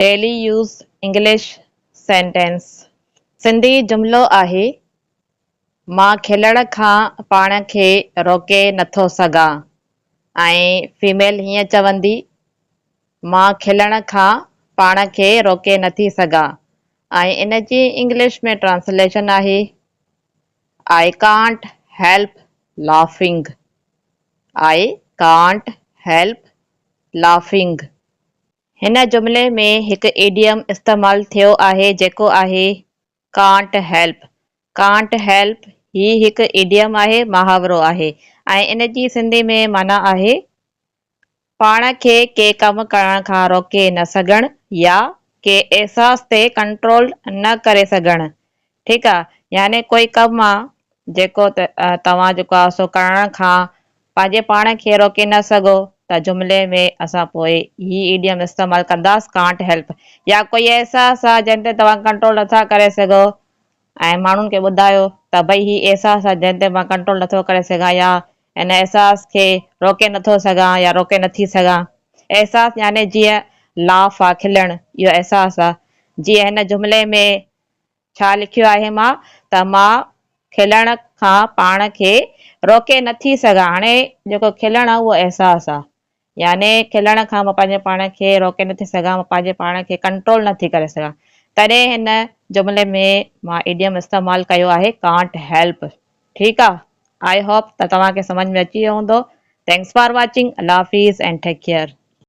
Daily use English sentence. Sindhi जुमिलो आहे, मां खिलण खां पाण खे रोके नथो सघां। ऐं फीमेल हीअं चवंदी, मां खिलण खां पाण खे रोके नथी सघां। ऐं इन जी इंग्लिश में ट्रांसलेशन आहे, I can't help laughing. I can't help laughing. हिन जुमिले में हिकु इडियम इस्तेमालु थियो आहे जेको आहे कांट हेल्प। कांट हेल्प ही हिकु इडियम आहे, मुहावरो आहे। ऐं इन जी सिंधी में माना आहे पाण खे के कमु करण खां रोके न सघणु या के अहसास ते कंट्रोल न करे सघणु। ठीकु आहे, याने कोई कमु आहे जेको तव्हां जेको आहे सो करण खां पंहिंजे पाण खे रोके न सघो त जुमिले में असां पोइ ही इडियम इस्तेमालु कंदासीं कांट हेल्प। या कोई अहसास आहे जंहिं ते तव्हां कंट्रोल नथा करे सघो ऐं माण्हुनि खे ॿुधायो त भई ही अहसास आहे जंहिं ते मां कंट्रोल नथो करे सघां या इन अहसास खे रोके नथो सघां या रोके नथी सघां। अहसास याने जीअं लाफ आहे, खिलणु, इहो अहसास आहे। जीअं हिन जुमिले में छा लिखियो आहे मां त मां खिलण खां पाण खे रोके नथी सघां। हाणे जेको खिलणु आहे उहो अहसास आहे, याने खिलण खां मां पंहिंजे पाण खे रोके नथी सघां, मां पंहिंजे पाण खे कंट्रोल नथी करे सघां। तॾहिं हिन जुमिले में मां इडियम इस्तेमालु कयो आहे कांट हेल्प। ठीकु आहे, आई होप त तव्हांखे समझ में अची वियो हूंदो। Thanks for watching. अल्लाह हाफिज़ एंड टेक केयर।